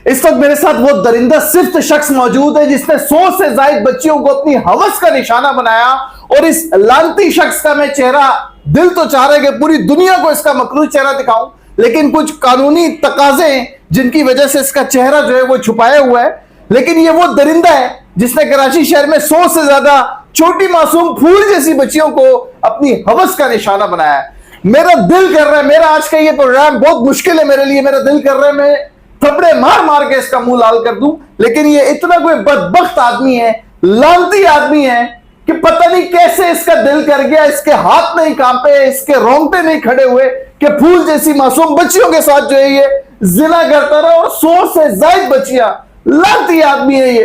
इस वक्त मेरे साथ वो दरिंदा सिफ्त शख्स मौजूद है जिसने 100 से ज्यादा बच्चियों को अपनी हवस का निशाना बनाया, और इस लानती शख्स का मैं चेहरा, दिल तो चाह रहा है कि पूरी दुनिया को इसका मकरूज चेहरा दिखाऊं, लेकिन कुछ कानूनी तकाजे जिनकी वजह से इसका चेहरा जो है वो छुपाया हुआ है। लेकिन ये वो दरिंदा है जिसने कराची शहर में 100 से ज्यादा छोटी मासूम फूल जैसी बच्चियों को अपनी हवस का निशाना बनाया है। मेरा दिल कर रहा है, मेरा आज का ये प्रोग्राम बहुत मुश्किल है मेरे लिए, मेरा दिल कर रहा है मैं थपड़े मार मार के इसका मुंह लाल कर दूं, लेकिन ये इतना कोई बदबख्त आदमी है, लानती आदमी है कि पता नहीं कैसे इसका दिल कर गया, इसके हाथ नहीं कांपे, इसके रोंगटे नहीं खड़े हुए कि फूल जैसी मासूम बच्चियों के साथ जो है ये जिना करता रहा। और 100 से ज्यादा बच्चियां, लानती आदमी है ये,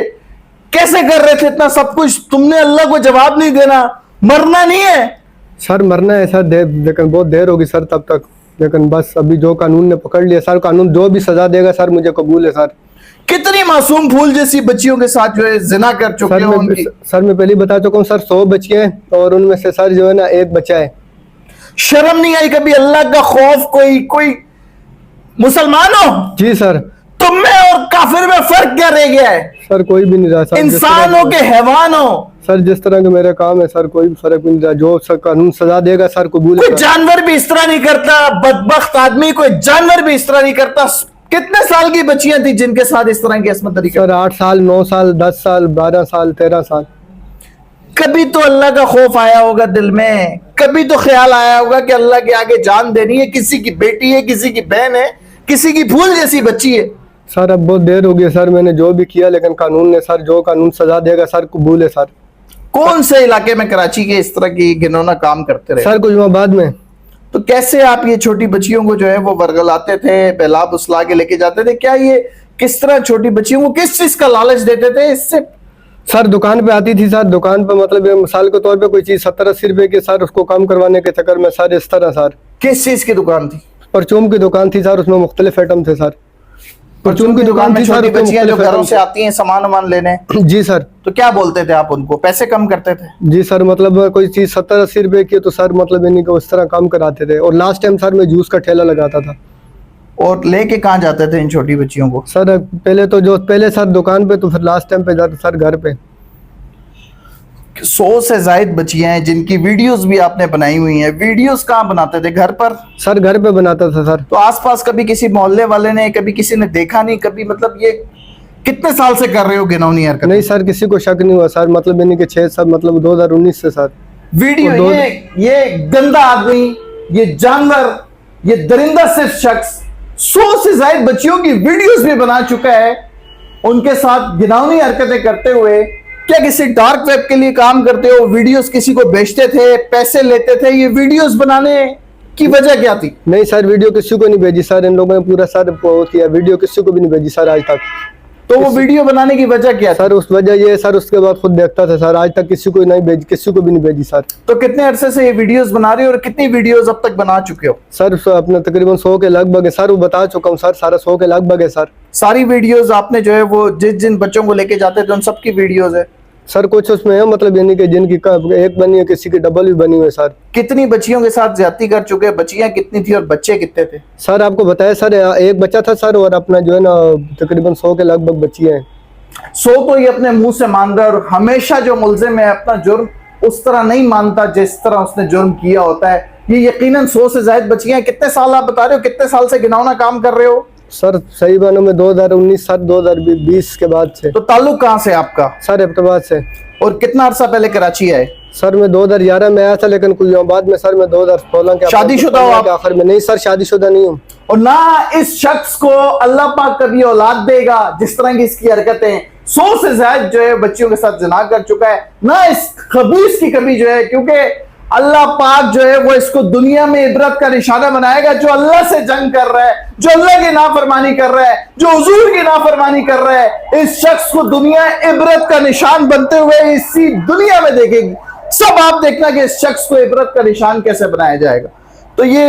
कैसे कर रहे थे इतना सब कुछ? तुमने अल्लाह को जवाब नहीं देना, मरना नहीं है सर, मरना है सर, लेकिन बहुत देर होगी सर तब तक, लेकिन बस अभी जो कानून ने पकड़ लिया सर, कानून जो भी सजा देगा सर मुझे कबूल है सर। कितनी मासूम फूल जैसी बच्चियों के साथ जो है जिना कर चुके हो उनकी? सर मैं पहले बता चुका हूँ सर, 100 बच्चियां हैं और उनमें से सर जो है ना एक बच्चा है। शर्म नहीं आई कभी? अल्लाह का खौफ, कोई मुसलमान हो? जी सर। तुम में और काफिर में फर्क क्या रह गया है? सर कोई भी नहीं रहा सर, इंसान हो के हैवान हो? सर जिस तरह के मेरे काम है सर कोई फर्क नहीं रहा, जो सर कानून सजा देगा सर कबूल है। कोई जानवर भी इस तरह नहीं करता, बदबख्त आदमी, कोई जानवर भी इस तरह नहीं करता। कितने साल की बच्चियां थी जिनके साथ इस तरह की असमत तरीके? सर 8 साल, 9 साल, 10 साल, 12 साल, 13 साल। कभी तो अल्लाह का खौफ आया होगा दिल में, कभी तो ख्याल आया होगा कि अल्लाह के आगे जान देनी है, किसी की बेटी है, किसी की बहन है, किसी की फूल जैसी बच्ची है। सर अब बहुत देर हो गई सर, मैंने जो भी किया, लेकिन कानून ने सर जो कानून सजा देगा सर कबूल है सर। कौन से इलाके में कराची के इस तरह की घिनौना काम करते रहे? सर कुछ बाद में। तो कैसे आप ये छोटी बच्चियों को जो है वो वर्गलाते थे, बहला फुसला के लेके जाते थे? क्या ये किस तरह छोटी बच्चियों को किस चीज का लालच देते थे इससे? सर दुकान पे आती थी सर, दुकान पे मतलब मिसाल के तौर पे कोई चीज 70-80 रुपए की सर, उसको कम करवाने के चक्कर में सर इस तरह सर। किस चीज की दुकान थी? परचून की दुकान थी सर, उसमें मुख्तलिफ आइटम थे सर। परचून की दुकान में छोटी बच्चियां जो घरों से आती हैं सामान वामान लेने? जी सर। तो क्या बोलते थे आप उनको? पैसे कम करते थे? जी सर, मतलब कोई चीज 70-80 रुपए की तो सर मतलब इन्हीं को उस तरह कम कराते थे। और लास्ट टाइम सर मैं जूस का ठेला लगाता था। और लेके कहाँ जाते थे इन छोटी बच्चियों को? सर पहले सर दुकान पे, तो फिर लास्ट टाइम पे जाते सर घर पे। 100 से ज्यादा बच्चियां हैं जिनकी वीडियोस भी आपने बनाई हुई हैं। वीडियोस कहाँ बनाते थे? घर पर? सर घर पे बनाता था सर। तो आसपास कभी किसी मोहल्ले वाले ने, कभी किसी ने देखा नहीं कभी? मतलब ये कितने साल से कर रहे हो घिनौनी हरकत? नहीं सर, किसी को शक नहीं हुआ सर, मतलब इन्हीं के 6 साल, मतलब 2019 से सर। वीडियो ये गंदा आदमी, ये जानवर, ये दरिंदा सिर्फ शख्स 100 से ज्यादा बच्चियों की वीडियोस भी बना चुका है, उनके साथ घिनौनी हरकतें करते हुए। क्या किसी डार्क वेब के लिए काम करते हो? वीडियोस किसी को बेचते थे, पैसे लेते थे? ये वीडियोस बनाने की वजह क्या थी? नहीं सर, वीडियो किसी को नहीं भेजी सर, इन लोगों ने पूरा सर किया, वीडियो किसी को भी नहीं भेजी सर आज तक। तो वो वीडियो बनाने की वजह क्या सर? उस वजह ये सर, उसके बाद खुद देखता था सर, आज तक किसी को नहीं भेजी, किसी को भी नहीं भेजी सर। तो कितने अरसे से ये वीडियोस बना रहे हो और कितनी वीडियोस अब तक बना चुके हो? सर अपना तकरीबन 100 के लगभग है सर, वो बता चुका हूँ सर, सारा 100 के लगभग है सर। सारी वीडियोस आपने जो है वो जिन बच्चों को लेके जाते थे उन सबकी वीडियोस है? सर कुछ उसमें है, मतलब यानी कि जिनकी एक बनी है, किसी की डबल भी बनी हुई है सर। कितनी बच्चियों के साथ ज्यादती कर चुके हैं? बच्चियां कितनी थी और बच्चे कितने थे? सर आपको बताया सर, एक बच्चा था सर, और अपना जो है ना तकरीबन 100 के लगभग बच्चियां हैं। 100 तो ये अपने मुंह से मानता है, और हमेशा जो मुल्जिम है अपना जुर्म उस तरह नहीं मानता जिस तरह उसने जुर्म किया होता है। ये यकीनन 100 से ज्यादा बच्चियां। कितने साल आप बता रहे हो, कितने साल से घिनौना काम कर रहे हो? सर सही मानों में 2019 सर, 2020 के बाद से। तो ताल्लुक कहाँ से आपका? सर एबटाबाद से। और कितना अरसा पहले कराची आए? सर मैं 2011 में आया था, लेकिन कुछ बाद में सर मैं 2016 के शादीशुदा हो आप? आखिर में। नहीं सर, शादीशुदा नहीं हूँ। और ना इस शख्स को अल्लाह पाक कभी औलाद देगा जिस तरह की इसकी हरकतें। 100 से ज्यादा जो है बच्चियों के साथ जिना कर चुका है। ना इस खबीस की कभी जो है, क्योंकि अल्लाह पाक जो है वो इसको दुनिया में इबरत का निशाना बनाएगा। जो अल्लाह से जंग कर रहा है, जो अल्लाह की नाफरमानी कर रहा है, जो हुजूर की नाफरमानी कर रहा है, इस शख्स को दुनिया इबरत का निशान बनते हुए इसी दुनिया में देखेगी। सब आप देखना कि इस शख्स को इबरत का निशान कैसे बनाया जाएगा। तो ये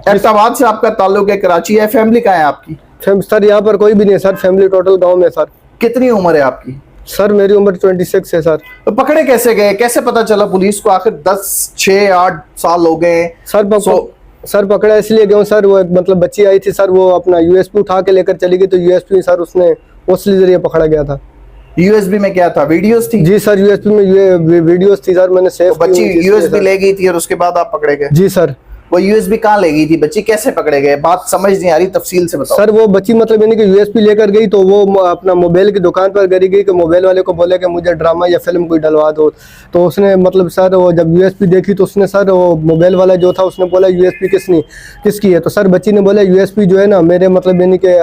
एबटाबाद से आपका ताल्लुक है, कराची है। फैमिली कहाँ है आपकी? सर यहाँ पर कोई भी नहीं है सर, फैमिली टोटल गाँव में सर। कितनी उम्र है आपकी? सर मेरी उम्र 26 है सर। तो पकड़े कैसे गए? कैसे पता चला पुलिस को? आखिर 10, 6, 8 साल हो गए सर। सर पकड़ा इसलिए गया हूँ सर, वो एक मतलब बच्ची आई थी सर, वो अपना यूएसपी उठा के लेकर चली गई, तो यूएसपी सर उसने उसके जरिए पकड़ा गया था। यूएसबी में क्या था, वीडियोस थी? जी सर, यूएसपी में वीडियोस थी सर, मैंने सेव तो बच्ची यूएसबी ले गई थी और उसके बाद आप पकड़े गए? जी सर। वो यूएसबी कहाँ ले गई थी, बच्ची कैसे पकड़े गए? बात समझ नहीं आ रही, तफसील से बताओ। सर वो बच्ची मतलब यानी कि यूएसपी लेकर गई, तो वो अपना मोबाइल की दुकान पर गई कि मोबाइल वाले को बोले कि मुझे ड्रामा या फिल्म कोई डलवा दो, तो उसने मतलब सर वो जब यूएसपी देखी तो उसने सर वो मोबाइल वाला जो था उसने बोला यूएसपी किसकी है, तो सर बच्ची ने बोला यूएसपी जो है ना मेरे मतलब यानी कि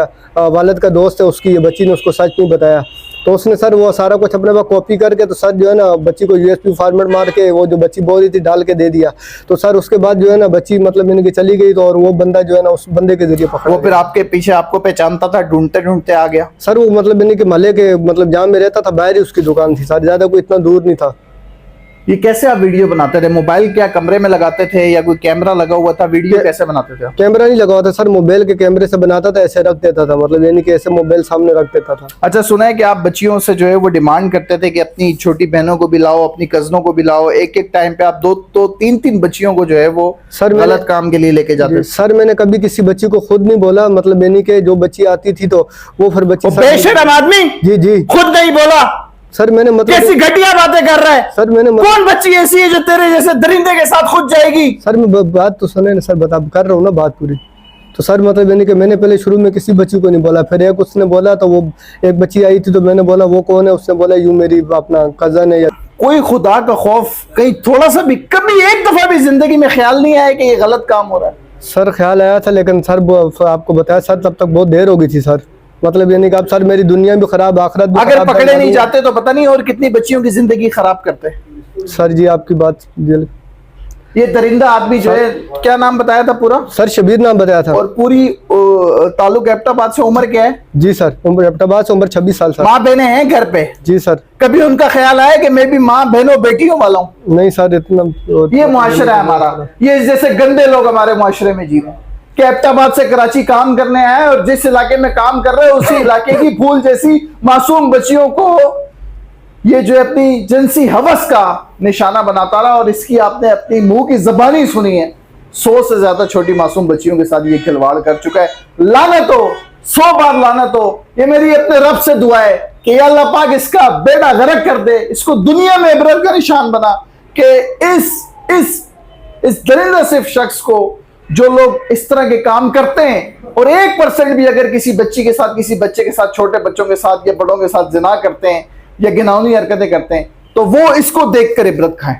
वालिद का दोस्त है उसकी है। बच्ची ने उसको सच नहीं बताया, तो उसने सर वो सारा कुछ अपने पास कॉपी करके तो सर जो है ना बच्ची को यूएसपी फॉर्मेट मार के वो जो बच्ची बोल रही थी डाल के दे दिया। तो सर उसके बाद जो है ना बच्ची मतलब यानी कि चली गई, तो और वो बंदा जो है ना उस बंदे के जरिए पकड़ा। वो फिर आपके पीछे आपको पहचानता था, ढूंढते ढूंढते आ गया? सर वो मतलब यानी कि महल्ले के मतलब जहाँ में रहता था बाहर ही उसकी दुकान थी सर, ज्यादा कोई इतना दूर नहीं था। ये कैसे आप वीडियो बनाते थे? मोबाइल क्या कमरे में लगाते थे या कोई कैमरा लगा हुआ था? वीडियो कैसे बनाते थे? कैमरा नहीं लगा हुआ था सर, मोबाइल के कैमरे से बनाता था, ऐसे रख देता था, मतलब यानी कि ऐसे मोबाइल सामने रख देता था। अच्छा, सुना है कि आप बच्चियों से जो है वो डिमांड करते थे कि अपनी छोटी बहनों को भी लाओ, अपनी कजनों को भी लाओ, एक एक टाइम पे आप दो तीन बच्चियों को जो है वो सर गलत काम के लिए लेके जाते थे? सर मैंने कभी किसी बच्ची को खुद नहीं बोला, मतलब यानी कि जो बच्ची आती थी तो वो फिर बच्ची बेशरम आदमी जी जी खुद नहीं बोला? सर मैंने मतलब कैसी घटिया बातें कर रहा है सर, मैंने कौन बच्ची ऐसी है जो तेरे जैसे दरिंदे के साथ खुद जाएगी? सर मैं बात तो सुने ना सर, बता कर रहा हूँ ना बात पूरी। तो सर मतलब यानी कि मैंने पहले शुरू में किसी बच्ची को नहीं बोला, फिर एक उसने बोला, तो वो एक बच्ची आई थी तो मैंने बोला वो कौन है, उसने बोला यूं मेरी अपना कजन है। या कोई खुदा का खौफ कहीं थोड़ा सा भी, कभी एक दफा भी जिंदगी में ख्याल नहीं आया कि ये गलत काम हो रहा है? सर ख्याल आया था, लेकिन सर आपको बताया सर तब तक बहुत देर हो गई थी सर, मतलब यानी कि अब सर मेरी दुनिया भी खराब, आखिरत भी अगर खराब, पकड़े नहीं जाते तो पता नहीं और कितनी बच्चियों की जिंदगी खराब करते। सर जी आपकी बात। ये दरिंदा आदमी जो है, क्या नाम बताया था पूरा? सर शबीर नाम बताया था। और पूरी ताल्लुक एबटाबाद से, उम्र क्या है? जी सर उम्र एबटाबाद से उम्र 26 साल सर। माँ बहनें हैं घर पे? जी सर। कभी उनका ख्याल आया कि मैं भी माँ बहनों बेटियों वाला हूँ? नहीं सर, इतना ये मुआशरा है हमारा, ये जैसे गंदे लोग हमारे मुआशरे में जी रहे हैं कि एबटाबाद से कराची काम करने आए और जिस इलाके में काम कर रहे हैं उसी इलाके की फूल जैसी मासूम बच्चियों को ये जो अपनी जिनसी हवस का निशाना बनाता रहा। और इसकी आपने अपनी मुंह की ज़बानी सुनी है, 100 से ज्यादा छोटी मासूम बच्चियों के साथ ये खिलवाड़ कर चुका है। लानत हो, 100 बार लानत हो। ये मेरी अपने रब से दुआ है कि अल्लाह पाक इसका बेड़ा गर्क कर दे, इसको दुनिया में इबरत का निशान बना कि इस दरिंदा सिर्फ शख्स को जो लोग इस तरह के काम करते हैं और 1% भी अगर किसी बच्ची के साथ, किसी बच्चे के साथ, छोटे बच्चों के साथ या बड़ों के साथ जिना करते हैं या घिनौनी हरकतें करते हैं तो वो इसको देखकर इबरत खाएं।